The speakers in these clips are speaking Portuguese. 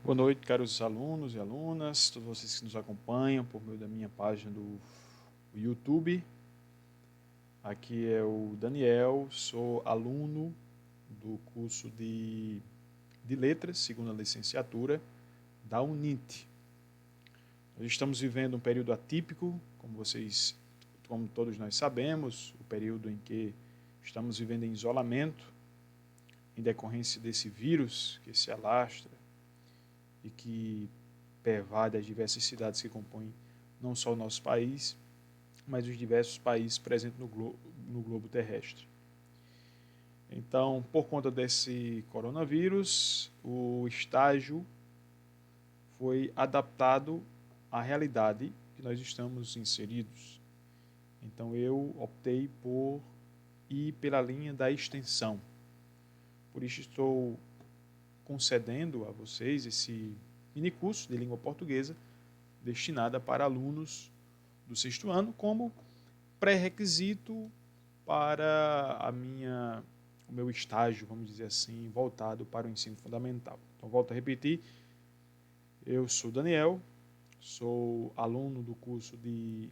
Boa noite, caros alunos e alunas, todos vocês que nos acompanham por meio da minha página do YouTube. Aqui é o Daniel, sou aluno do curso de Letras, segunda licenciatura, da UNIT. Nós estamos vivendo um período atípico, como todos nós sabemos, o período em que estamos vivendo em isolamento, em decorrência desse vírus que se alastra e que pervade as diversas cidades que compõem não só o nosso país, mas os diversos países presentes no globo terrestre. Então, por conta desse coronavírus, o estágio foi adaptado à realidade que nós estamos inseridos. Então, eu optei por ir pela linha da extensão. Por isso, estou concedendo a vocês esse minicurso de língua portuguesa destinada para alunos do sexto ano como pré-requisito para o meu estágio, vamos dizer assim, voltado para o ensino fundamental. Então, volto a repetir, eu sou Daniel, sou aluno do curso de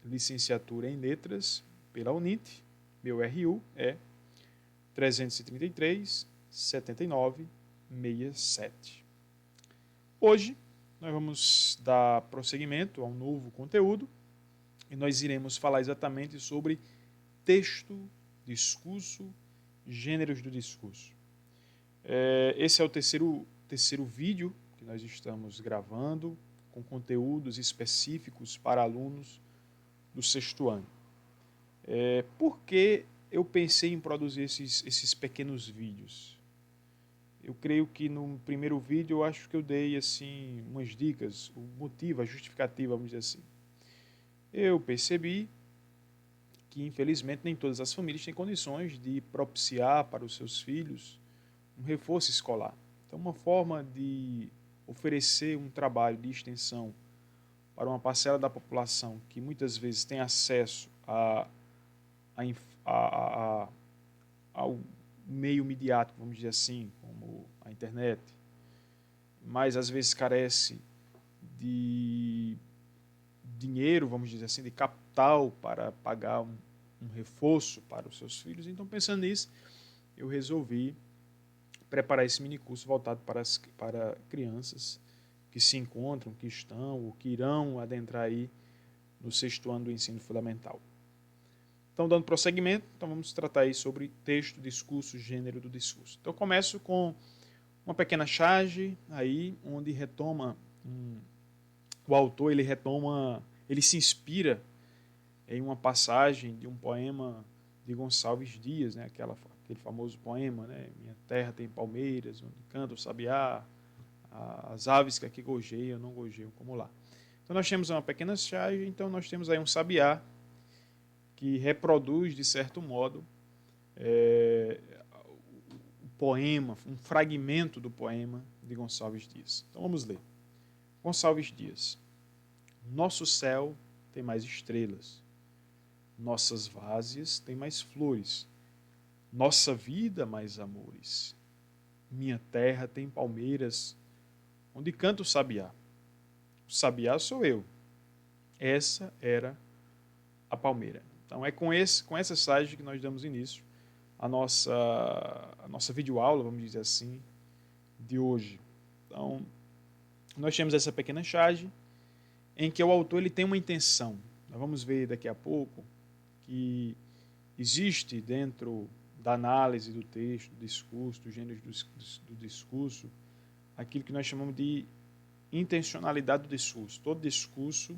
licenciatura em letras pela UNIT, meu RU é 333 79 67. Hoje nós vamos dar prosseguimento a um novo conteúdo e nós iremos falar exatamente sobre texto, discurso, gêneros do discurso. Esse é o terceiro vídeo que nós estamos gravando com conteúdos específicos para alunos do sexto ano. Por que eu pensei em produzir esses pequenos vídeos? Eu creio que no primeiro vídeo eu acho que eu dei assim umas dicas, o motivo, a justificativa, vamos dizer assim. Eu percebi que infelizmente nem todas as famílias têm condições de propiciar para os seus filhos um reforço escolar. Então, uma forma de oferecer um trabalho de extensão para uma parcela da população que muitas vezes tem acesso ao meio midiático, vamos dizer assim, como a internet, mas às vezes carece de dinheiro, vamos dizer assim, de capital para pagar um reforço para os seus filhos. Então, pensando nisso, eu resolvi preparar esse minicurso voltado para crianças que se encontram, que estão ou que irão adentrar aí no sexto ano do ensino fundamental. Então, dando prosseguimento, então vamos tratar aí sobre texto, discurso, gênero do discurso. Então, eu começo com uma pequena charge aí, onde o autor ele se inspira em uma passagem de um poema de Gonçalves Dias, né, aquele famoso poema, né, Minha terra tem palmeiras, onde canta o sabiá, as aves que aqui gojeiam, não gojeiam como lá. Então, nós temos uma pequena charge, então nós temos aí um sabiá, que reproduz, de certo modo, o poema, um fragmento do poema de Gonçalves Dias. Então vamos ler. Gonçalves Dias. Nosso céu tem mais estrelas, nossas várzeas têm mais flores, nossa vida mais amores. Minha terra tem palmeiras, onde canta o sabiá. O sabiá sou eu. Essa era a palmeira. Então é com essa charge que nós damos início à nossa videoaula, vamos dizer assim, de hoje. Então, nós temos essa pequena charge em que o autor ele tem uma intenção. Nós vamos ver daqui a pouco que existe dentro da análise do texto, do discurso, dos gêneros do discurso, aquilo que nós chamamos de intencionalidade do discurso. Todo discurso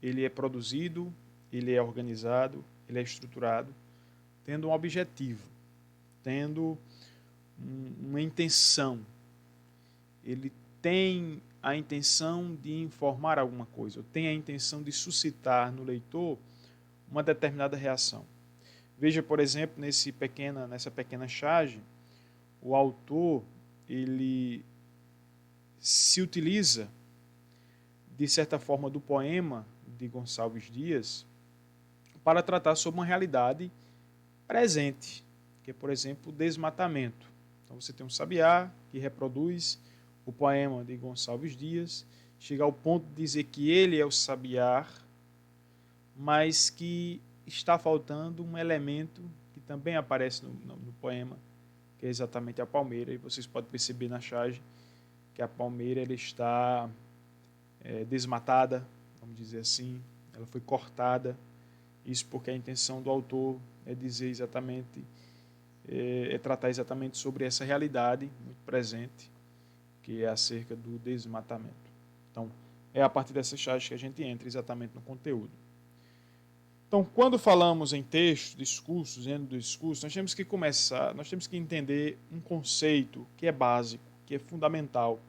ele é produzido, ele é organizado, ele é estruturado, tendo um objetivo, tendo uma intenção. Ele tem a intenção de informar alguma coisa, ou tem a intenção de suscitar no leitor uma determinada reação. Veja, por exemplo, nessa pequena charge, o autor ele se utiliza, de certa forma, do poema de Gonçalves Dias para tratar sobre uma realidade presente, que é, por exemplo, o desmatamento. Então você tem um sabiá que reproduz o poema de Gonçalves Dias chega ao ponto de dizer que ele é o sabiá, mas que está faltando um elemento que também aparece no poema, que é exatamente a palmeira, e vocês podem perceber na charge que a palmeira ela está desmatada, vamos dizer assim, ela foi cortada, isso porque a intenção do autor é dizer exatamente, tratar exatamente sobre essa realidade muito presente, que é acerca do desmatamento. Então, é a partir dessa charge que a gente entra exatamente no conteúdo. Então, quando falamos em texto, discursos, gênero do discurso, nós temos que começar, nós temos que entender um conceito que é básico, que é fundamental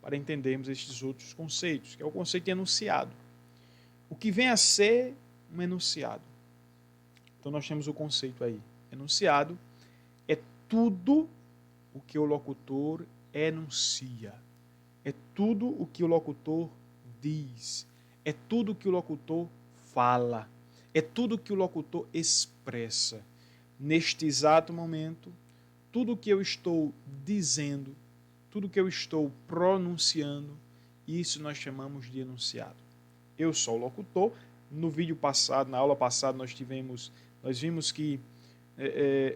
para entendermos estes outros conceitos, que é o conceito de enunciado. O que vem a ser um enunciado? Então, nós temos o conceito aí. Enunciado é tudo o que o locutor enuncia. É tudo o que o locutor diz. É tudo o que o locutor fala. É tudo o que o locutor expressa. Neste exato momento, tudo o que eu estou dizendo, tudo o que eu estou pronunciando, isso nós chamamos de enunciado. Eu sou o locutor. No vídeo passado, na aula passada, nós vimos que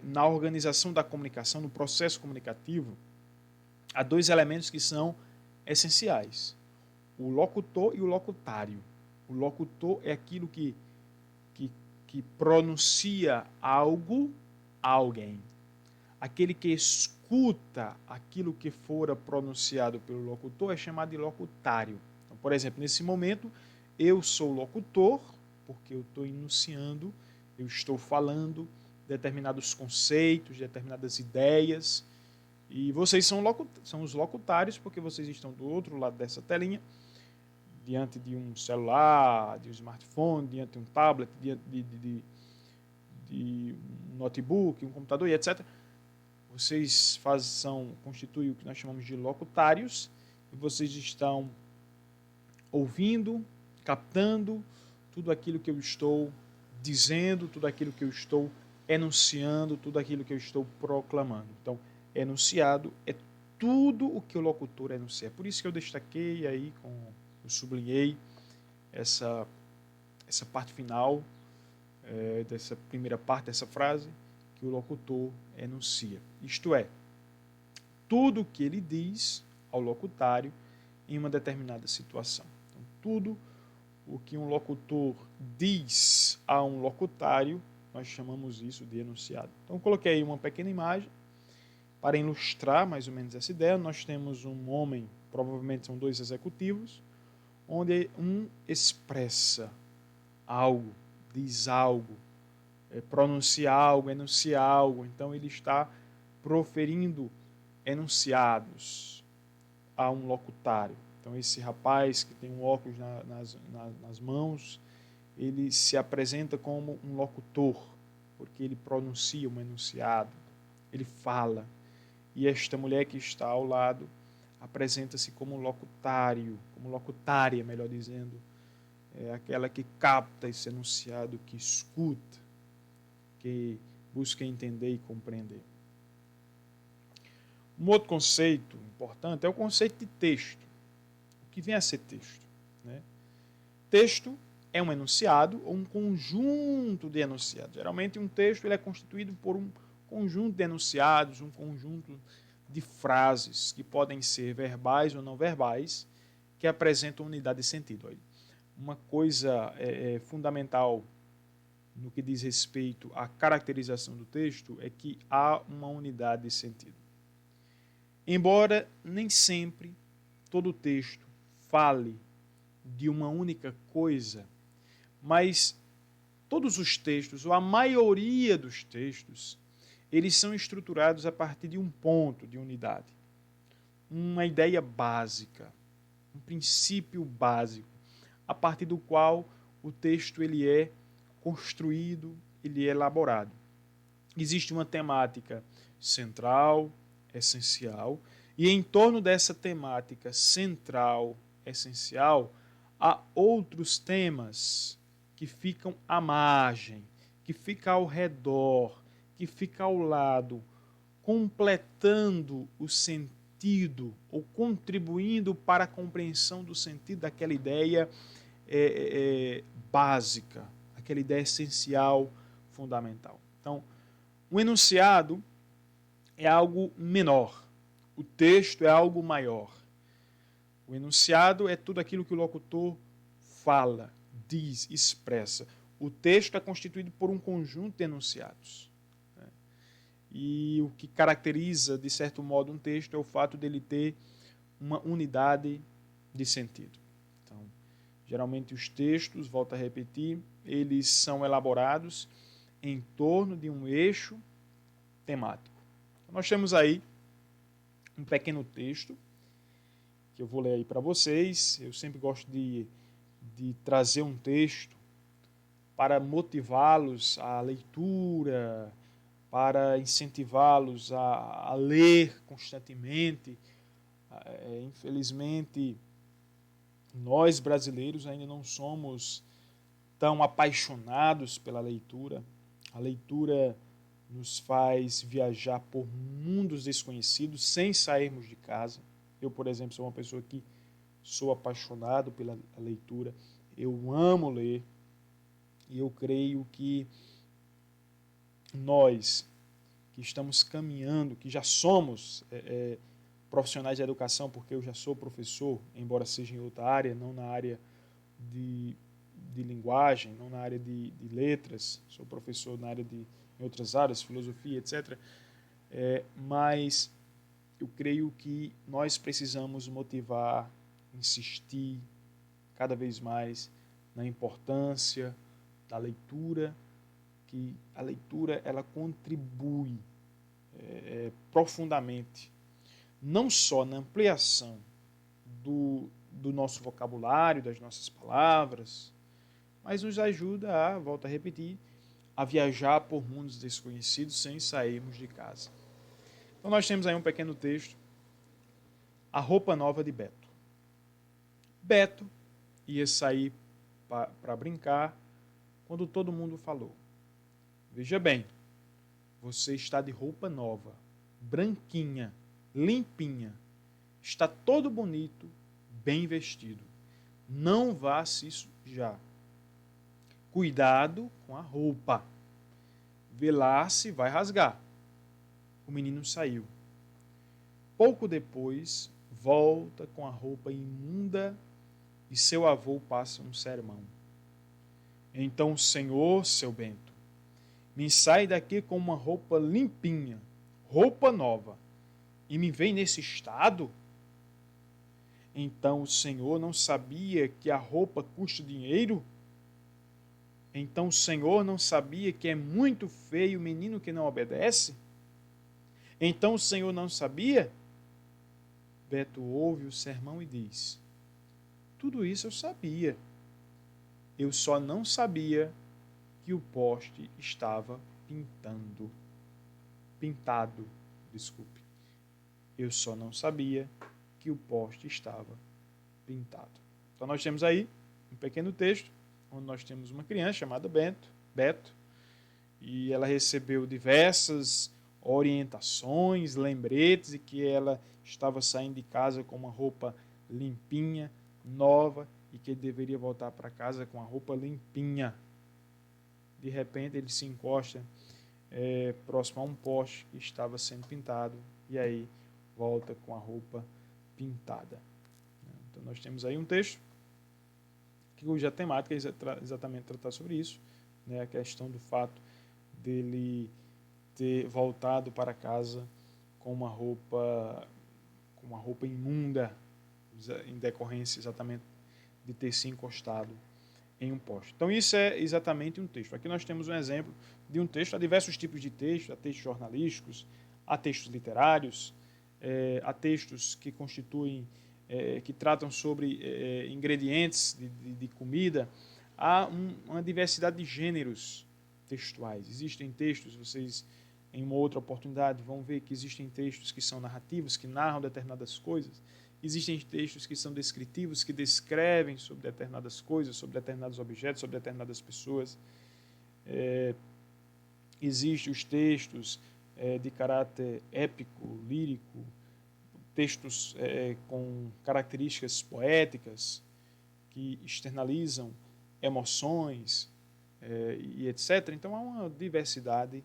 na organização da comunicação, no processo comunicativo, há dois elementos que são essenciais: o locutor e o locutário. O locutor é aquilo que pronuncia algo a alguém. Aquele que escuta aquilo que fora pronunciado pelo locutor é chamado de locutário. Então, por exemplo, nesse momento, eu sou locutor, porque eu estou enunciando, eu estou falando determinados conceitos, determinadas ideias, e vocês são os locutários, porque vocês estão do outro lado dessa telinha, diante de um celular, de um smartphone, diante de um tablet, diante de um notebook, um computador e etc. Vocês constituem o que nós chamamos de locutários, e vocês estão ouvindo, captando tudo aquilo que eu estou dizendo, tudo aquilo que eu estou enunciando, tudo aquilo que eu estou proclamando. Então, enunciado é tudo o que o locutor enuncia. Por isso que eu destaquei aí, eu sublinhei essa parte final, dessa primeira parte dessa frase, que o locutor enuncia. Isto é, tudo o que ele diz ao locutário em uma determinada situação. Então, tudo o que um locutor diz a um locutário, nós chamamos isso de enunciado. Então, coloquei aí uma pequena imagem para ilustrar mais ou menos essa ideia. Nós temos um homem, provavelmente são dois executivos, onde um expressa algo, diz algo, pronuncia algo, enuncia algo. Então, ele está proferindo enunciados a um locutário. Então, esse rapaz que tem um óculos nas mãos, ele se apresenta como um locutor, porque ele pronuncia um enunciado, ele fala. E esta mulher que está ao lado apresenta-se como locutário, como locutária, melhor dizendo, é aquela que capta esse enunciado, que escuta, que busca entender e compreender. Um outro conceito importante é o conceito de texto. O que vem a ser texto? Né? Texto é um enunciado ou um conjunto de enunciados. Geralmente um texto ele é constituído por um conjunto de enunciados, um conjunto de frases que podem ser verbais ou não verbais, que apresentam unidade de sentido. Uma coisa fundamental no que diz respeito à caracterização do texto é que há uma unidade de sentido. Embora nem sempre todo texto fale de uma única coisa, mas todos os textos, ou a maioria dos textos, eles são estruturados a partir de um ponto de unidade, uma ideia básica, um princípio básico, a partir do qual o texto ele é construído, ele é elaborado. Existe uma temática central, essencial, e em torno dessa temática central, essencial, há outros temas que ficam à margem, que ficam ao redor, que ficam ao lado, completando sentido ou contribuindo para a compreensão do sentido daquela ideia básica, aquela ideia essencial, fundamental. Então, o enunciado é algo menor, o texto é algo maior. O enunciado é tudo aquilo que o locutor fala, diz, expressa. O texto é constituído por um conjunto de enunciados. E o que caracteriza, de certo modo, um texto é o fato dele ter uma unidade de sentido. Então, geralmente os textos, volto a repetir, eles são elaborados em torno de um eixo temático. Então, nós temos aí um pequeno texto que eu vou ler aí para vocês. Eu sempre gosto de trazer um texto para motivá-los à leitura, para incentivá-los a ler constantemente. Infelizmente, nós brasileiros ainda não somos tão apaixonados pela leitura. A leitura nos faz viajar por mundos desconhecidos sem sairmos de casa. Eu, por exemplo, sou uma pessoa que sou apaixonado pela leitura. Eu amo ler. E eu creio que nós que estamos caminhando, que já somos profissionais de educação, porque eu já sou professor, embora seja em outra área, não na área de linguagem, não na área de letras, sou professor na área em outras áreas, filosofia, etc. Mas eu creio que nós precisamos motivar, insistir cada vez mais na importância da leitura, que a leitura ela contribui profundamente, não só na ampliação do nosso vocabulário, das nossas palavras, mas nos ajuda a, volto a repetir, a viajar por mundos desconhecidos sem sairmos de casa. Então nós temos aí um pequeno texto, A Roupa Nova de Beto. Beto ia sair para brincar quando todo mundo falou: veja bem, você está de roupa nova, branquinha, limpinha, está todo bonito, bem vestido. Não vá se sujar. Cuidado com a roupa. Vê lá se vai rasgar. O menino saiu. Pouco depois, volta com a roupa imunda e seu avô passa um sermão. Então o Senhor, seu Bento, me sai daqui com uma roupa limpinha, roupa nova, e me vem nesse estado? Então o Senhor não sabia que a roupa custa dinheiro? Então o Senhor não sabia que é muito feio o menino que não obedece? Então o Senhor não sabia? Beto ouve o sermão e diz: tudo isso eu sabia. Eu só não sabia que o poste estava pintado. Eu só não sabia que o poste estava pintado. Então nós temos aí um pequeno texto, onde nós temos uma criança chamada Beto, e ela recebeu diversas orientações, lembretes, e que ela estava saindo de casa com uma roupa limpinha, nova, e que ele deveria voltar para casa com a roupa limpinha. De repente ele se encosta próximo a um poste que estava sendo pintado, e aí volta com a roupa pintada. Então nós temos aí um texto cuja temática é exatamente tratar sobre isso, né? A questão do fato dele ter voltado para casa com uma roupa imunda, em decorrência exatamente de ter se encostado em um poste. Então isso é exatamente um texto. Aqui nós temos um exemplo de um texto. Há diversos tipos de texto, há textos jornalísticos, há textos literários, há textos que constituem, que tratam sobre ingredientes de comida. Há uma diversidade de gêneros textuais. Existem textos, vocês em uma outra oportunidade vão ver que existem textos que são narrativos, que narram determinadas coisas. Existem textos que são descritivos, que descrevem sobre determinadas coisas, sobre determinados objetos, sobre determinadas pessoas. Existem os textos de caráter épico, lírico, textos com características poéticas, que externalizam emoções e etc. Então há uma diversidade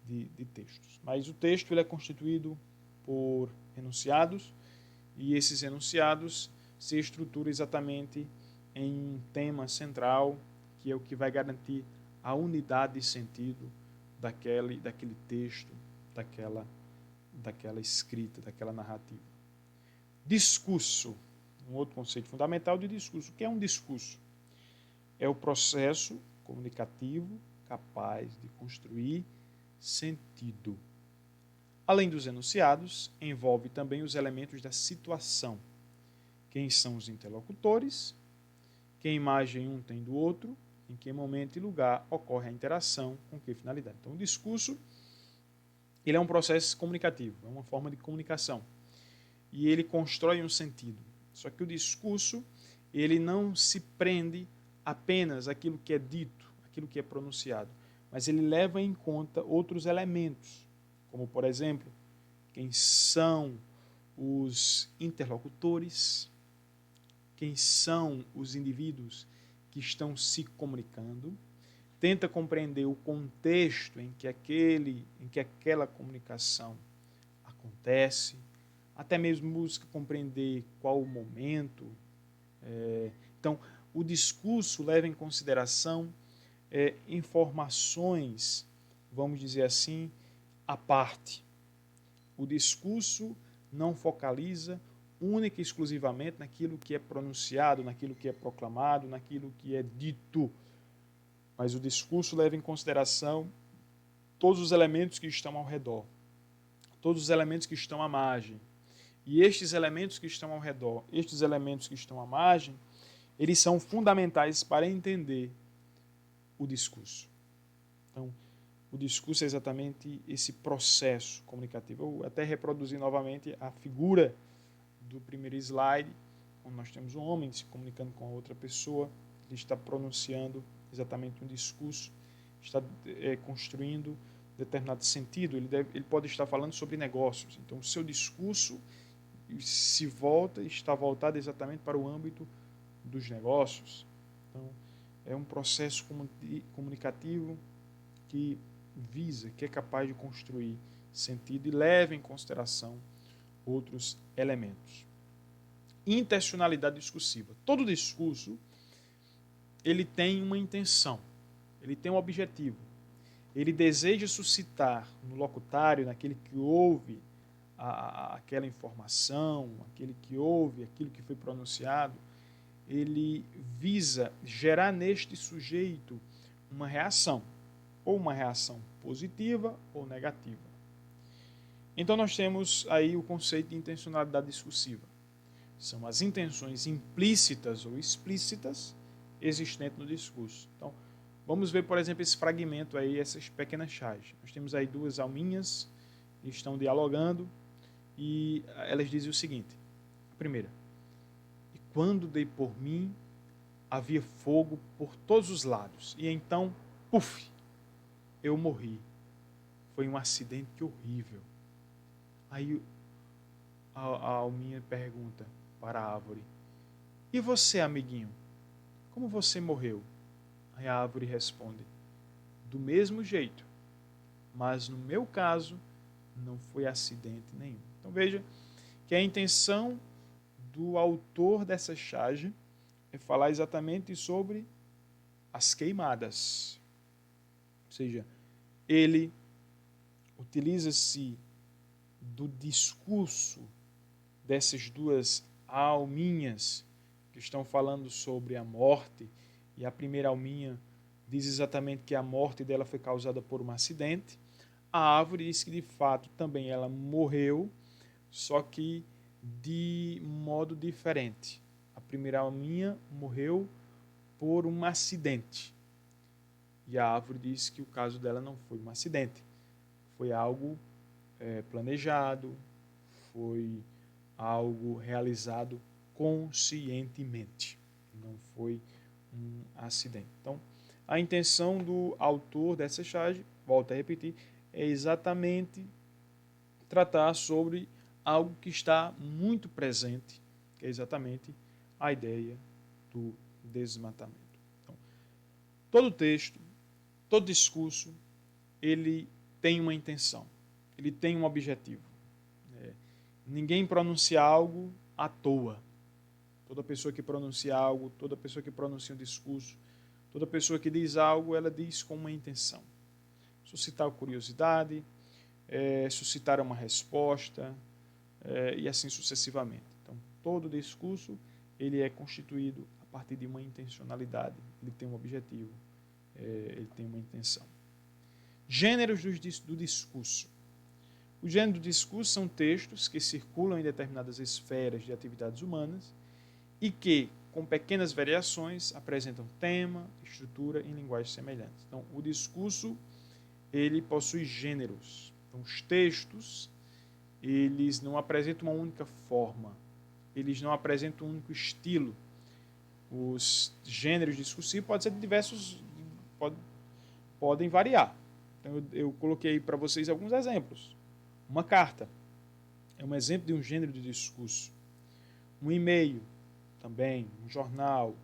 de textos. Mas o texto ele é constituído por enunciados, e esses enunciados se estruturam exatamente em um tema central, que é o que vai garantir a unidade de sentido daquele texto, daquela escrita, daquela narrativa. Discurso, um outro conceito fundamental de discurso. O que é um discurso? É o processo comunicativo capaz de construir sentido. Além dos enunciados, envolve também os elementos da situação. Quem são os interlocutores, que imagem um tem do outro, em que momento e lugar ocorre a interação, com que finalidade. Então, o discurso ele é um processo comunicativo, é uma forma de comunicação. E ele constrói um sentido. Só que o discurso ele não se prende apenas àquilo que é dito, àquilo que é pronunciado, mas ele leva em conta outros elementos, como, por exemplo, quem são os interlocutores, quem são os indivíduos que estão se comunicando, tenta compreender o contexto em que aquela comunicação acontece, até mesmo busca compreender qual o momento. Então, o discurso leva em consideração informações, vamos dizer assim, à parte. O discurso não focaliza única e exclusivamente naquilo que é pronunciado, naquilo que é proclamado, naquilo que é dito. Mas o discurso leva em consideração todos os elementos que estão ao redor, todos os elementos que estão à margem. E estes elementos que estão ao redor, estes elementos que estão à margem, eles são fundamentais para entender o discurso. Então, o discurso é exatamente esse processo comunicativo. Eu até reproduzi novamente a figura do primeiro slide, onde nós temos um homem se comunicando com a outra pessoa, ele está pronunciando exatamente um discurso, está construindo determinado sentido, ele pode estar falando sobre negócios. Então, o seu discurso está voltado exatamente para o âmbito dos negócios. Então, é um processo comunicativo que visa, que é capaz de construir sentido e leva em consideração outros elementos. Intencionalidade discursiva. Todo discurso ele tem uma intenção, ele tem um objetivo. Ele deseja suscitar no locutário, naquele que ouve aquela informação, aquele que ouve aquilo que foi pronunciado, ele visa gerar neste sujeito uma reação, ou uma reação positiva ou negativa. Então nós temos aí o conceito de intencionalidade discursiva. São as intenções implícitas ou explícitas existentes no discurso. Então, vamos ver, por exemplo, esse fragmento aí, essas pequenas chaves. Nós temos aí duas alminhas que estão dialogando e elas dizem o seguinte. A primeira: e quando dei por mim, havia fogo por todos os lados. E então, puf, eu morri. Foi um acidente horrível. Aí a alminha pergunta para a árvore: e você, amiguinho? Como você morreu? Aí a árvore responde: do mesmo jeito, mas no meu caso não foi acidente nenhum. Então veja que a intenção do autor dessa charge é falar exatamente sobre as queimadas. Ou seja, ele utiliza-se do discurso dessas duas alminhas que estão falando sobre a morte, e a primeira alminha diz exatamente que a morte dela foi causada por um acidente. A árvore diz que de fato também ela morreu, só que de modo diferente. A primeira alminha morreu por um acidente, e a árvore diz que o caso dela não foi um acidente, foi algo planejado, foi algo realizado conscientemente, não foi um acidente. Então, a intenção do autor dessa charge, volto a repetir, é exatamente tratar sobre algo que está muito presente, que é exatamente a ideia do desmatamento. Então, todo texto, todo discurso, ele tem uma intenção, ele tem um objetivo. Ninguém pronuncia algo à toa. Toda pessoa que pronuncia algo, toda pessoa que pronuncia um discurso, toda pessoa que diz algo, ela diz com uma intenção. Suscitar curiosidade, suscitar uma resposta, e assim sucessivamente. Então, todo discurso ele é constituído a partir de uma intencionalidade, ele tem um objetivo, ele tem uma intenção. Gêneros do discurso. O gênero do discurso são textos que circulam em determinadas esferas de atividades humanas e que, com pequenas variações, apresentam tema, estrutura em linguagens semelhantes. Então, o discurso ele possui gêneros. Então, os textos eles não apresentam uma única forma, eles não apresentam um único estilo. Os gêneros discursivos podem ser de diversos, podem variar. Então, eu coloquei para vocês alguns exemplos. Uma carta é um exemplo de um gênero de discurso. Um e-mail também, um jornal,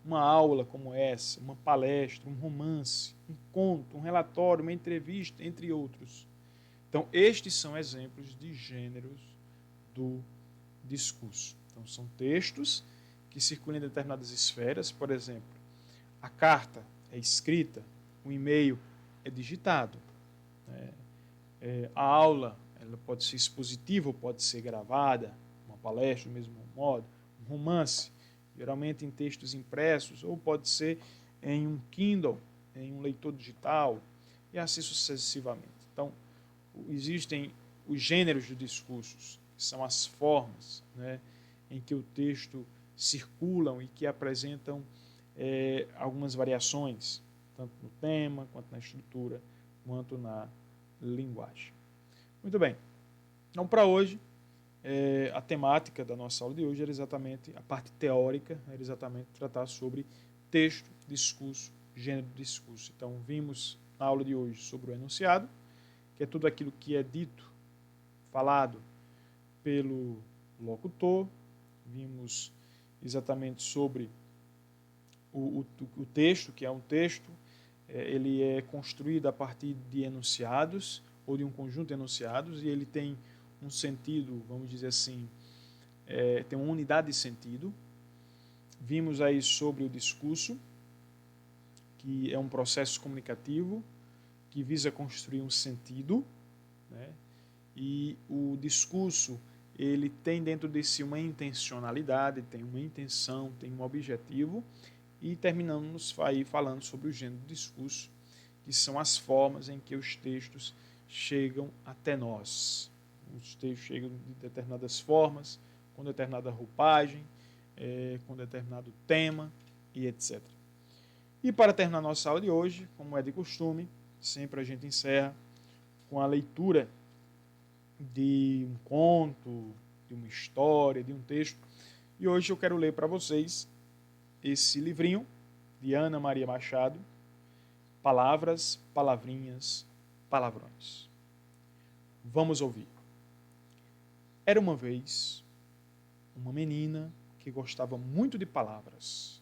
uma aula como essa, uma palestra, um romance, um conto, um relatório, uma entrevista, entre outros. Então, estes são exemplos de gêneros do discurso. Então, são textos que circulam em determinadas esferas. Por exemplo, a carta é escrita, o e-mail é digitado. A aula ela pode ser expositiva ou pode ser gravada, uma palestra do mesmo modo, um romance, geralmente em textos impressos, ou pode ser em um Kindle, em um leitor digital, e assim sucessivamente. Então, existem os gêneros dos discursos, que são as formas, né, em que o texto circulam e que apresentam algumas variações, tanto no tema, quanto na estrutura, quanto na linguagem. Muito bem. Então, para hoje, a temática da nossa aula de hoje era exatamente, a parte teórica, era exatamente tratar sobre texto, discurso, gênero do discurso. Então, vimos na aula de hoje sobre o enunciado, que é tudo aquilo que é dito, falado pelo locutor. Vimos exatamente sobre o texto, que é um texto, ele é construído a partir de enunciados, ou de um conjunto de enunciados, e ele tem um sentido, vamos dizer assim, tem uma unidade de sentido. Vimos aí sobre o discurso, que é um processo comunicativo que visa construir um sentido, né? E o discurso ele tem dentro de si uma intencionalidade, tem uma intenção, tem um objetivo, e terminamos aí falando sobre o gênero do discurso, que são as formas em que os textos chegam até nós. Os textos chegam de determinadas formas, com determinada roupagem, com determinado tema e etc. E para terminar nossa aula de hoje, como é de costume, sempre a gente encerra com a leitura de um conto, de uma história, de um texto. E hoje eu quero ler para vocês esse livrinho de Ana Maria Machado, Palavras, Palavrinhas, Palavrões. Vamos ouvir. Era uma vez uma menina que gostava muito de palavras.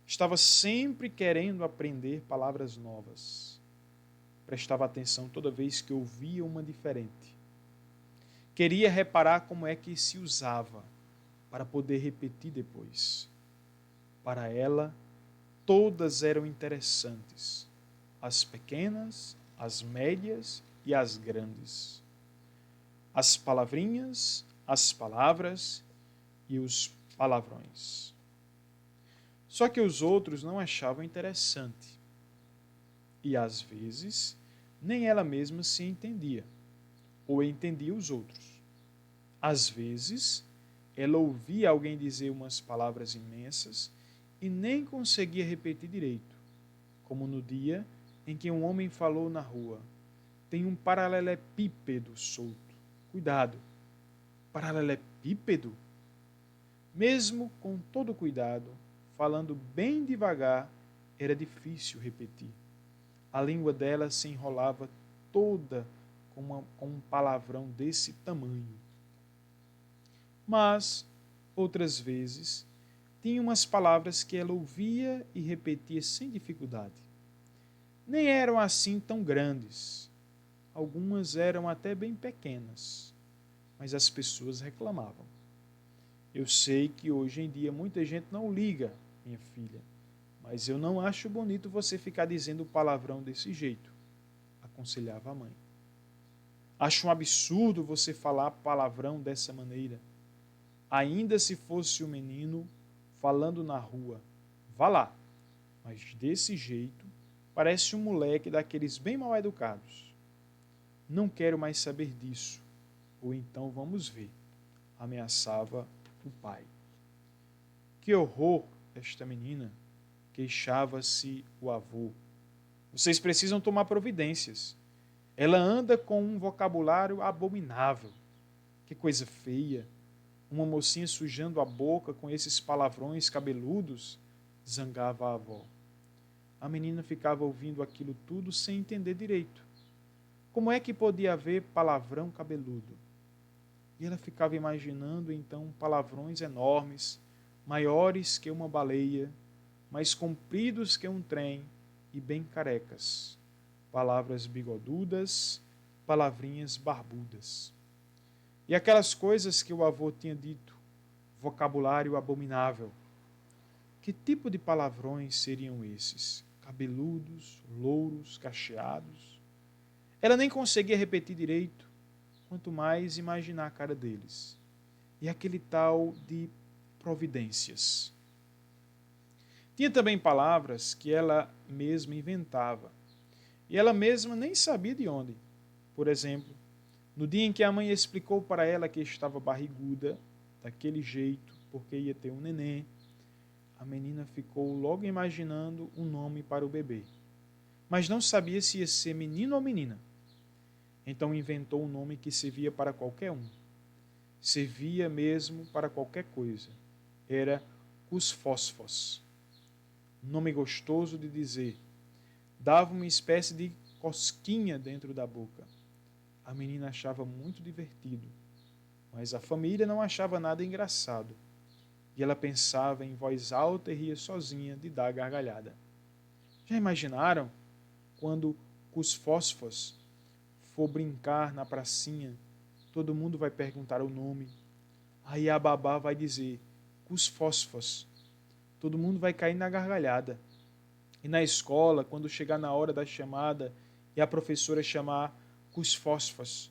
Estava sempre querendo aprender palavras novas. Prestava atenção toda vez que ouvia uma diferente. Queria reparar como é que se usava, para poder repetir depois. Para ela, todas eram interessantes, as pequenas, as médias e as grandes. As palavrinhas, as palavras e os palavrões. Só que os outros não achavam interessante. E às vezes, nem ela mesma se entendia, ou entendia os outros. Às vezes, ela ouvia alguém dizer umas palavras imensas e nem conseguia repetir direito, como no dia em que um homem falou na rua: tem um paralelepípedo solto. Cuidado! Paralelepípedo? Mesmo com todo cuidado, falando bem devagar, era difícil repetir. A língua dela se enrolava toda com um palavrão desse tamanho. Mas, outras vezes, tinha umas palavras que ela ouvia e repetia sem dificuldade. Nem eram assim tão grandes. Algumas eram até bem pequenas, mas as pessoas reclamavam. Eu sei que hoje em dia muita gente não liga, minha filha, mas eu não acho bonito você ficar dizendo palavrão desse jeito, aconselhava a mãe. Acho um absurdo você falar palavrão dessa maneira. Ainda se fosse um menino falando na rua, vá lá, mas desse jeito parece um moleque daqueles bem mal educados. Não quero mais saber disso, ou então vamos ver, ameaçava o pai. Que horror, esta menina, queixava-se o avô. Vocês precisam tomar providências. Ela anda com um vocabulário abominável. Que coisa feia. Uma mocinha sujando a boca com esses palavrões cabeludos, zangava a avó. A menina ficava ouvindo aquilo tudo sem entender direito. Como é que podia haver palavrão cabeludo? E ela ficava imaginando então palavrões enormes, maiores que uma baleia, mais compridos que um trem e bem carecas. Palavras bigodudas, palavrinhas barbudas. E aquelas coisas que o avô tinha dito, vocabulário abominável. Que tipo de palavrões seriam esses? Cabeludos, louros, cacheados? Ela nem conseguia repetir direito, quanto mais imaginar a cara deles. E aquele tal de providências. Tinha também palavras que ela mesma inventava. E ela mesma nem sabia de onde. Por exemplo, no dia em que a mãe explicou para ela que estava barriguda, daquele jeito, porque ia ter um neném, a menina ficou logo imaginando um nome para o bebê. Mas não sabia se ia ser menino ou menina. Então inventou um nome que servia para qualquer um. Servia mesmo para qualquer coisa. Era cusfósfos. Nome gostoso de dizer. Dava uma espécie de cosquinha dentro da boca. A menina achava muito divertido, mas a família não achava nada engraçado. E ela pensava em voz alta e ria sozinha de dar gargalhada. Já imaginaram quando cusfósfos for brincar na pracinha, todo mundo vai perguntar o nome. Aí a babá vai dizer, cusfósfos. Todo mundo vai cair na gargalhada. E na escola, quando chegar na hora da chamada e a professora chamar cusfósfos,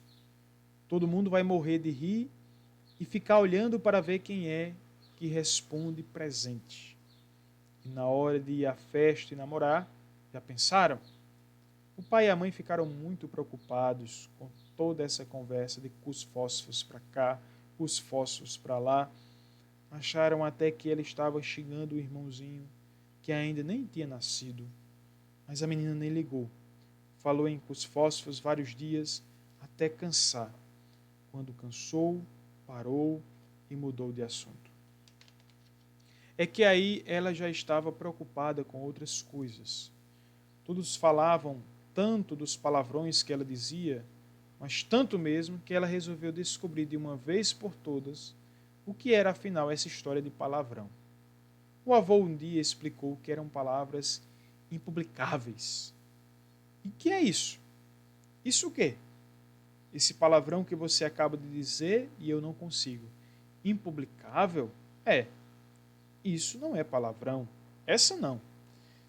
todo mundo vai morrer de rir e ficar olhando para ver quem é que responde presente. E na hora de ir à festa e namorar, já pensaram? O pai e a mãe ficaram muito preocupados com toda essa conversa de cusfósforos para cá, cusfósforos para lá. Acharam até que ela estava xingando o irmãozinho, que ainda nem tinha nascido. Mas a menina nem ligou. Falou em cusfósforos vários dias, até cansar. Quando cansou, parou e mudou de assunto. É que aí ela já estava preocupada com outras coisas. Todos falavam tanto dos palavrões que ela dizia, mas tanto mesmo que ela resolveu descobrir de uma vez por todas o que era afinal essa história de palavrão. O avô um dia explicou que eram palavras impublicáveis. E que é isso? Isso o quê? Esse palavrão que você acaba de dizer e eu não consigo. Impublicável? É. Isso não é palavrão. Essa não.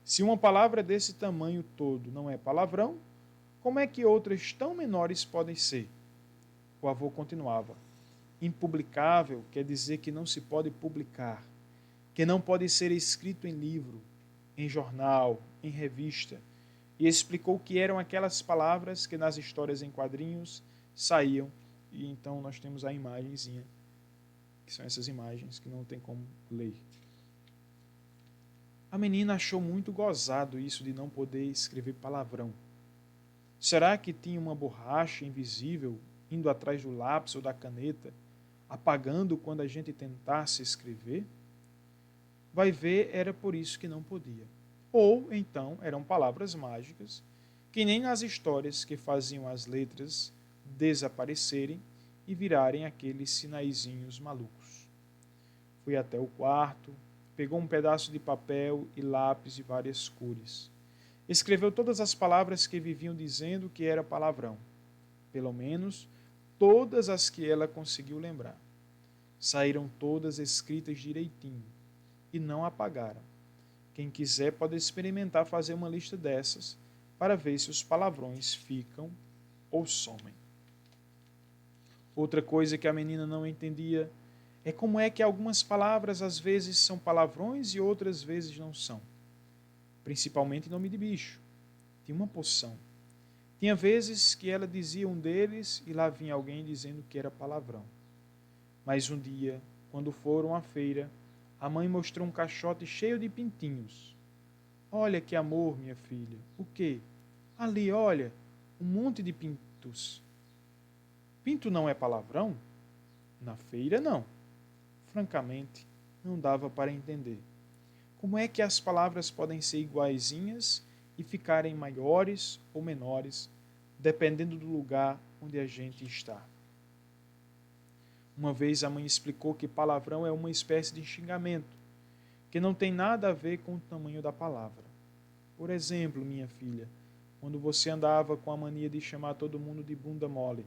Se uma palavra desse tamanho todo não é palavrão, como é que outras tão menores podem ser? O avô continuava. Impublicável quer dizer que não se pode publicar, que não pode ser escrito em livro, em jornal, em revista, e explicou que eram aquelas palavras que nas histórias em quadrinhos saíam, e então nós temos a imagenzinha, que são essas imagens que não tem como ler. A menina achou muito gozado isso de não poder escrever palavrão. Será que tinha uma borracha invisível indo atrás do lápis ou da caneta, apagando quando a gente tentasse escrever? Vai ver, era por isso que não podia. Ou, então, eram palavras mágicas, que nem nas histórias que faziam as letras desaparecerem e virarem aqueles sinaizinhos malucos. Foi até o quarto, pegou um pedaço de papel e lápis de várias cores. Escreveu todas as palavras que viviam dizendo que era palavrão. Pelo menos todas as que ela conseguiu lembrar. Saíram todas escritas direitinho e não apagaram. Quem quiser pode experimentar fazer uma lista dessas para ver se os palavrões ficam ou somem. Outra coisa que a menina não entendia é como é que algumas palavras às vezes são palavrões e outras vezes não são. Principalmente nome de bicho. Tinha uma poção. Tinha vezes que ela dizia um deles e lá vinha alguém dizendo que era palavrão. Mas um dia, quando foram à feira, a mãe mostrou um caixote cheio de pintinhos. Olha que amor, minha filha. O quê? Ali, olha, um monte de pintos. Pinto não é palavrão? Na feira, não. Francamente, não dava para entender. Como é que as palavras podem ser iguaizinhas e ficarem maiores ou menores, dependendo do lugar onde a gente está? Uma vez a mãe explicou que palavrão é uma espécie de xingamento, que não tem nada a ver com o tamanho da palavra. Por exemplo, minha filha, quando você andava com a mania de chamar todo mundo de bunda mole,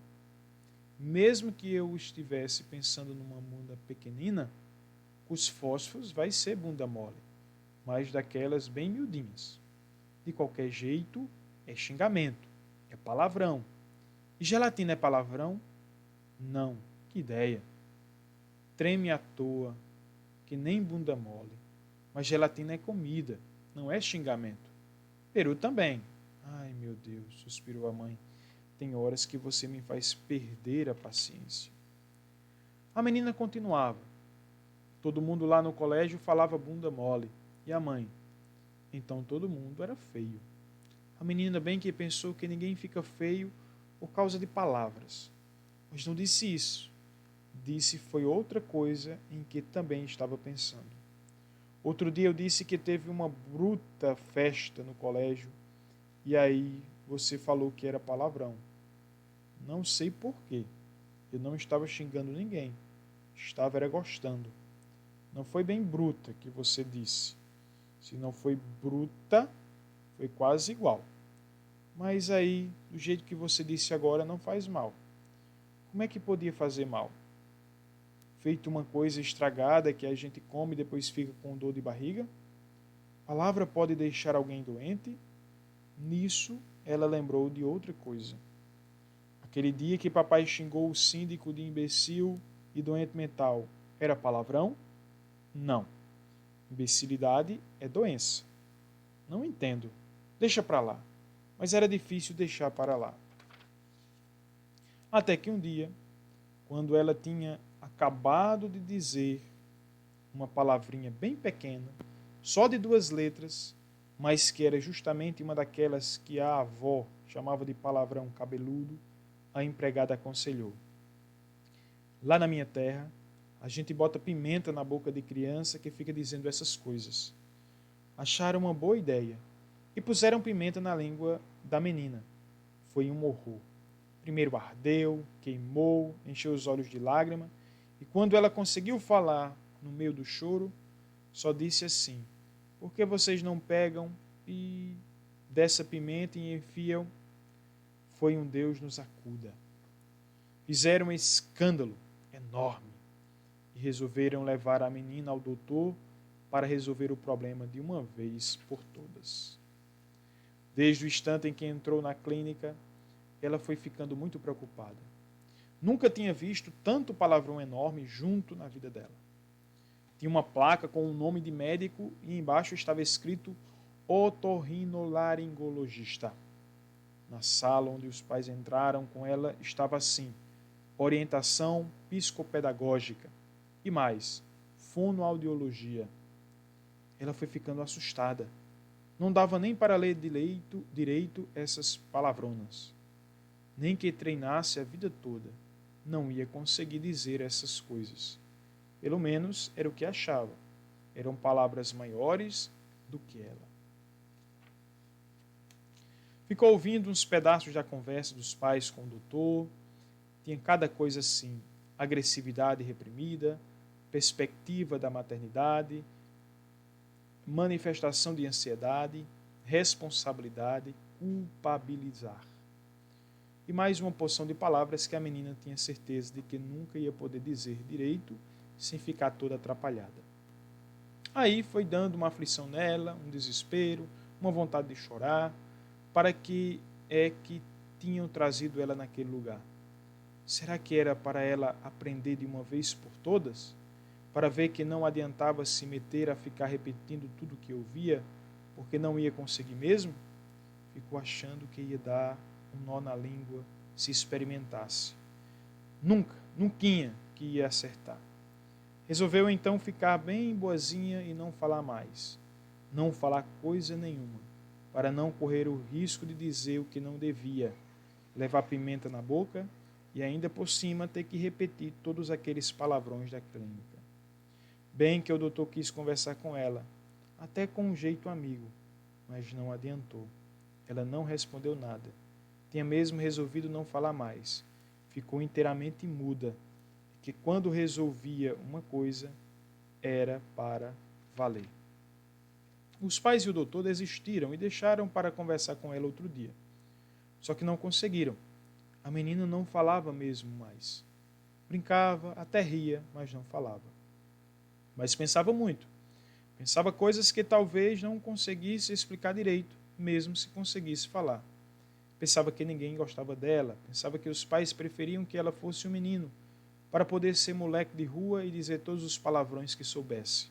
mesmo que eu estivesse pensando numa bunda pequenina, os fósforos vai ser bunda mole, mas daquelas bem miudinhas. De qualquer jeito, é xingamento, é palavrão. E gelatina é palavrão? Não, que ideia. Treme à toa, que nem bunda mole. Mas gelatina é comida, não é xingamento. Peru também. Ai, meu Deus, suspirou a mãe. Tem horas que você me faz perder a paciência. A menina continuava. Todo mundo lá no colégio falava bunda mole. E a mãe? Então todo mundo era feio. A menina bem que pensou que ninguém fica feio por causa de palavras. Mas não disse isso. Disse foi outra coisa em que também estava pensando. Outro dia eu disse que teve uma bruta festa no colégio e aí você falou que era palavrão. Não sei por quê. Eu não estava xingando ninguém. Estava era gostando. Não foi bem bruta que você disse. Se não foi bruta, foi quase igual. Mas aí, do jeito que você disse agora, não faz mal. Como é que podia fazer mal? Feito uma coisa estragada que a gente come e depois fica com dor de barriga? A palavra pode deixar alguém doente? Nisso, ela lembrou de outra coisa. Aquele dia que papai xingou o síndico de imbecil e doente mental, era palavrão? Não. Imbecilidade é doença. Não entendo. Deixa para lá. Mas era difícil deixar para lá. Até que um dia, quando ela tinha acabado de dizer uma palavrinha bem pequena, só de 2 letras, mas que era justamente uma daquelas que a avó chamava de palavrão cabeludo, a empregada aconselhou. Lá na minha terra, a gente bota pimenta na boca de criança que fica dizendo essas coisas. Acharam uma boa ideia e puseram pimenta na língua da menina. Foi um horror. Primeiro ardeu, queimou, encheu os olhos de lágrima, e quando ela conseguiu falar no meio do choro, só disse assim: por que vocês não pegam e dessa pimenta e enfiam? Foi um Deus nos acuda. Fizeram um escândalo enorme e resolveram levar a menina ao doutor para resolver o problema de uma vez por todas. Desde o instante em que entrou na clínica, ela foi ficando muito preocupada. Nunca tinha visto tanto palavrão enorme junto na vida dela. Tinha uma placa com o nome de médico e embaixo estava escrito otorrinolaringologista. Na sala onde os pais entraram com ela estava assim: orientação psicopedagógica e mais, fonoaudiologia. Ela foi ficando assustada. Não dava nem para ler direito essas palavronas. Nem que treinasse a vida toda, não ia conseguir dizer essas coisas. Pelo menos era o que achava. Eram palavras maiores do que ela. Ficou ouvindo uns pedaços da conversa dos pais com o doutor. Tinha cada coisa assim: agressividade reprimida, perspectiva da maternidade, manifestação de ansiedade, responsabilidade, culpabilizar. E mais uma porção de palavras que a menina tinha certeza de que nunca ia poder dizer direito sem ficar toda atrapalhada. Aí foi dando uma aflição nela, um desespero, uma vontade de chorar, para que é que tinham trazido ela naquele lugar. Será que era para ela aprender de uma vez por todas? Para ver que não adiantava se meter a ficar repetindo tudo o que ouvia, porque não ia conseguir mesmo? Ficou achando que ia dar um nó na língua se experimentasse. Nunca que ia acertar. Resolveu então ficar bem boazinha e não falar mais. Não falar coisa nenhuma, para não correr o risco de dizer o que não devia, levar pimenta na boca e ainda por cima ter que repetir todos aqueles palavrões da clínica. Bem que o doutor quis conversar com ela, até com um jeito amigo, mas não adiantou. Ela não respondeu nada. Tinha mesmo resolvido não falar mais. Ficou inteiramente muda, que quando resolvia uma coisa, era para valer. Os pais e o doutor desistiram e deixaram para conversar com ela outro dia. Só que não conseguiram. A menina não falava mesmo mais. Brincava, até ria, mas não falava. Mas pensava muito. Pensava coisas que talvez não conseguisse explicar direito, mesmo se conseguisse falar. Pensava que ninguém gostava dela. Pensava que os pais preferiam que ela fosse um menino, para poder ser moleque de rua e dizer todos os palavrões que soubesse.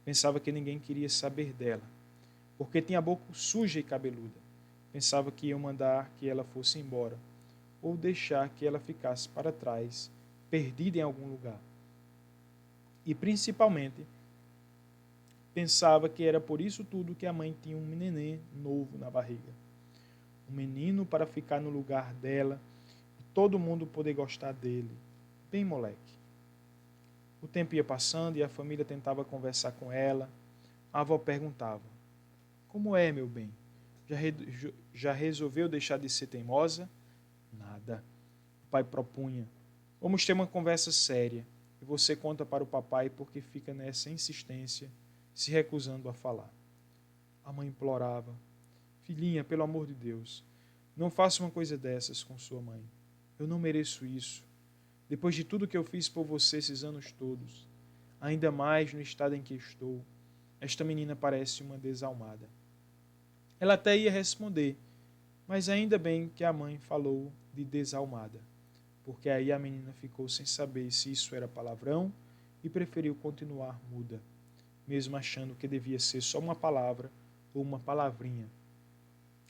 Pensava que ninguém queria saber dela, porque tinha a boca suja e cabeluda. Pensava que iam mandar que ela fosse embora, ou deixar que ela ficasse para trás, perdida em algum lugar. E principalmente, pensava que era por isso tudo que a mãe tinha um neném novo na barriga. Um menino para ficar no lugar dela e todo mundo poder gostar dele. Bem moleque. O tempo ia passando e a família tentava conversar com ela. A avó perguntava: como é, meu bem? Já resolveu deixar de ser teimosa? Nada. O pai propunha: vamos ter uma conversa séria. E você conta para o papai porque fica nessa insistência, se recusando a falar. A mãe implorava: filhinha, pelo amor de Deus, não faça uma coisa dessas com sua mãe. Eu não mereço isso. Depois de tudo que eu fiz por você esses anos todos, ainda mais no estado em que estou, esta menina parece uma desalmada. Ela até ia responder, mas ainda bem que a mãe falou de desalmada, porque aí a menina ficou sem saber se isso era palavrão e preferiu continuar muda, mesmo achando que devia ser só uma palavra ou uma palavrinha.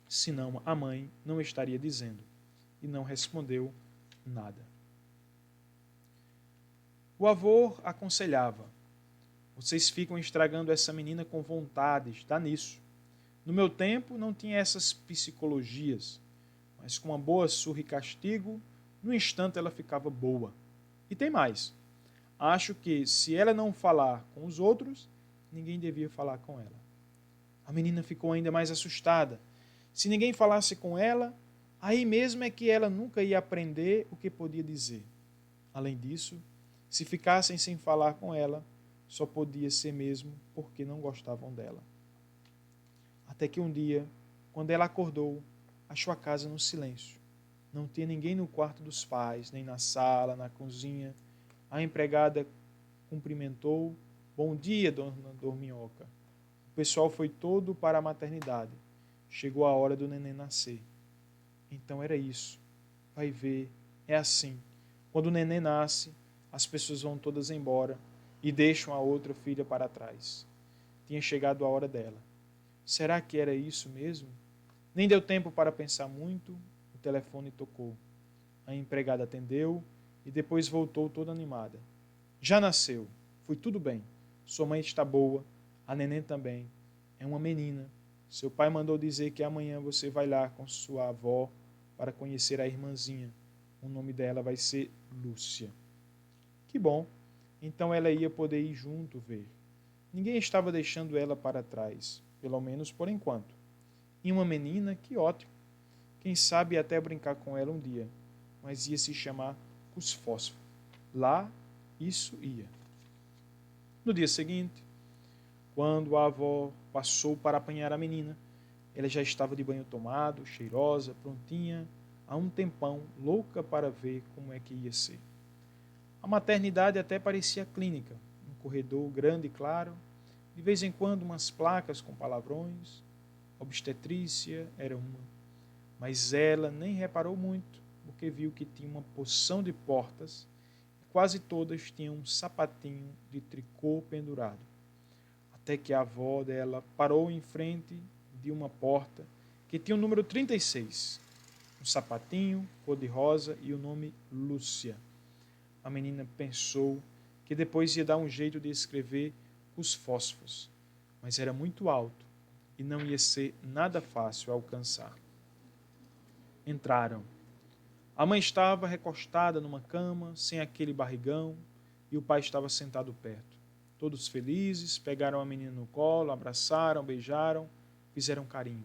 Senão a mãe não estaria dizendo, e não respondeu nada. O avô aconselhava: vocês ficam estragando essa menina com vontades, dá nisso. No meu tempo não tinha essas psicologias, mas com uma boa surra e castigo, no instante ela ficava boa. E tem mais. Acho que se ela não falar com os outros, ninguém devia falar com ela. A menina ficou ainda mais assustada. Se ninguém falasse com ela, aí mesmo é que ela nunca ia aprender o que podia dizer. Além disso, se ficassem sem falar com ela, só podia ser mesmo porque não gostavam dela. Até que um dia, quando ela acordou, achou a casa no silêncio. Não tinha ninguém no quarto dos pais, nem na sala, na cozinha. A empregada cumprimentou: bom dia, dona Dorminhoca. O pessoal foi todo para a maternidade. Chegou a hora do neném nascer. Então era isso. Vai ver, é assim. Quando o neném nasce, as pessoas vão todas embora e deixam a outra filha para trás. Tinha chegado a hora dela. Será que era isso mesmo? Nem deu tempo para pensar muito, o telefone tocou. A empregada atendeu e depois voltou toda animada. Já nasceu, foi tudo bem. Sua mãe está boa, a neném também. É uma menina. Seu pai mandou dizer que amanhã você vai lá com sua avó para conhecer a irmãzinha. O nome dela vai ser Lúcia. Que bom. Então ela ia poder ir junto ver. Ninguém estava deixando ela para trás, pelo menos por enquanto. E uma menina, que ótimo. Quem sabe até brincar com ela um dia. mas ia se chamar Cusfósforo. Lá, isso ia. No dia seguinte, quando a avó passou para apanhar a menina, ela já estava de banho tomado, cheirosa, prontinha, há um tempão, louca para ver como é que ia ser. A maternidade até parecia clínica, um corredor grande e claro, de vez em quando umas placas com palavrões. Obstetrícia era uma, mas ela nem reparou muito, porque viu que tinha uma porção de portas e quase todas tinham um sapatinho de tricô pendurado. Até que a avó dela parou em frente de uma porta que tinha o número 36, um sapatinho cor-de-rosa e o nome Lúcia. A menina pensou que depois ia dar um jeito de escrever os fósforos, mas era muito alto e não ia ser nada fácil alcançar. Entraram. A mãe estava recostada numa cama, sem aquele barrigão, e o pai estava sentado perto. Todos felizes, pegaram a menina no colo, abraçaram, beijaram, fizeram carinho.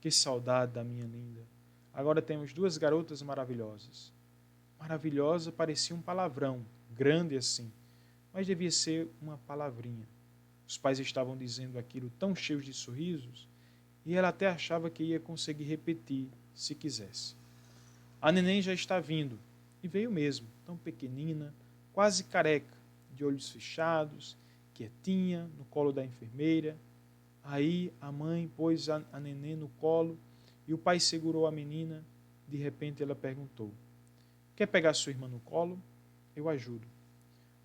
Que saudade da minha linda. Agora temos duas garotas maravilhosas. Maravilhosa parecia um palavrão, grande assim, mas devia ser uma palavrinha. Os pais estavam dizendo aquilo tão cheios de sorrisos, e ela até achava que ia conseguir repetir, se quisesse. A neném já está vindo, e veio mesmo, tão pequenina, quase careca, de olhos fechados, quietinha, no colo da enfermeira. Aí a mãe pôs a neném no colo, e o pai segurou a menina. De repente ela perguntou: quer pegar sua irmã no colo? Eu ajudo.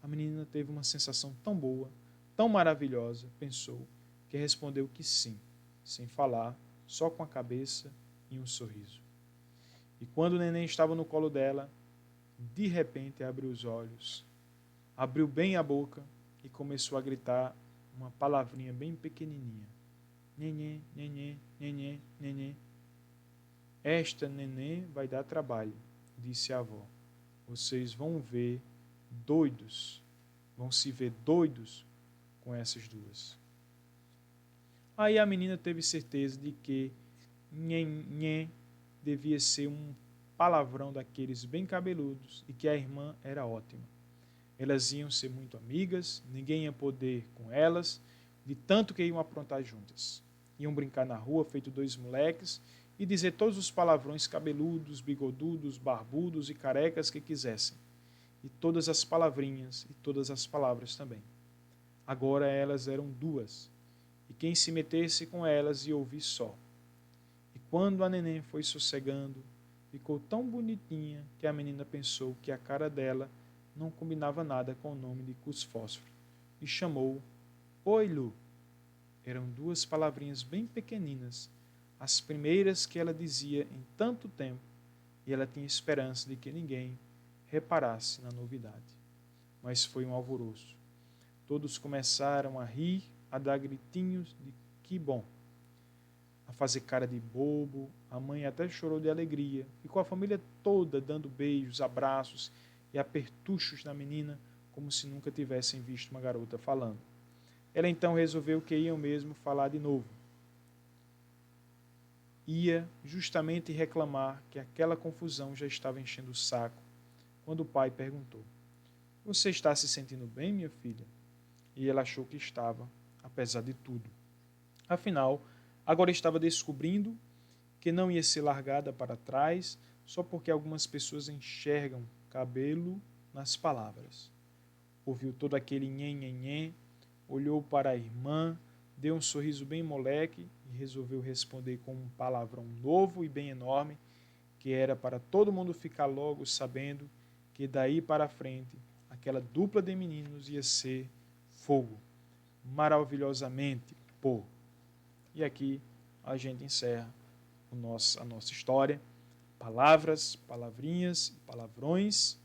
A menina teve uma sensação tão boa, tão maravilhosa, pensou, que respondeu que sim, sem falar, só com a cabeça e um sorriso. E quando o neném estava no colo dela, de repente abriu os olhos, abriu bem a boca e começou a gritar uma palavrinha bem pequenininha. Nenê, nenê, nenê, nenê. Esta nenê vai dar trabalho, disse a avó. Vocês vão ver doidos, vão se ver doidos com essas duas. Aí a menina teve certeza de que nhen devia ser um palavrão daqueles bem cabeludos e que a irmã era ótima. Elas iam ser muito amigas, ninguém ia poder com elas, de tanto que iam aprontar juntas. Iam brincar na rua, feito dois moleques, e dizer todos os palavrões cabeludos, bigodudos, barbudos e carecas que quisessem. E todas as palavrinhas e todas as palavras também. Agora elas eram duas, e quem se metesse com elas ia ouvir só. E quando a neném foi sossegando, ficou tão bonitinha que a menina pensou que a cara dela não combinava nada com o nome de Cusfósforo, e chamou Oi, Lu. Eram duas palavrinhas bem pequeninas, as primeiras que ela dizia em tanto tempo, e ela tinha esperança de que ninguém reparasse na novidade. Mas foi um alvoroço. Todos começaram a rir, a dar gritinhos de que bom, a fazer cara de bobo. A mãe até chorou de alegria. Ficou a família toda dando beijos, abraços e apertuchos na menina, como se nunca tivessem visto uma garota falando. Ela então resolveu que iam mesmo falar de novo. Ia justamente reclamar que aquela confusão já estava enchendo o saco, quando o pai perguntou: você está se sentindo bem, minha filha? E ela achou que estava, apesar de tudo. Afinal, agora estava descobrindo que não ia ser largada para trás só porque algumas pessoas enxergam cabelo nas palavras. Ouviu todo aquele nhen-nhen-nhen, olhou para a irmã, deu um sorriso bem moleque e resolveu responder com um palavrão novo e bem enorme, que era para todo mundo ficar logo sabendo que daí para frente aquela dupla de meninos ia ser fogo, maravilhosamente pô. E aqui a gente encerra a nossa história. Palavras, palavrinhas, palavrões,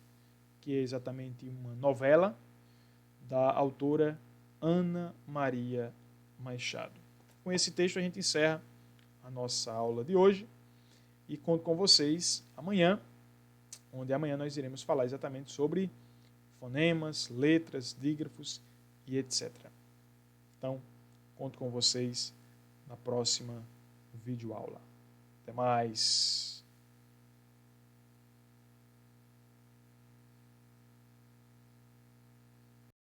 que é exatamente uma novela da autora Ana Maria Machado. Com esse texto a gente encerra a nossa aula de hoje e conto com vocês amanhã, onde amanhã nós iremos falar exatamente sobre fonemas, letras, dígrafos e etc. Então, conto com vocês na próxima videoaula. Até mais!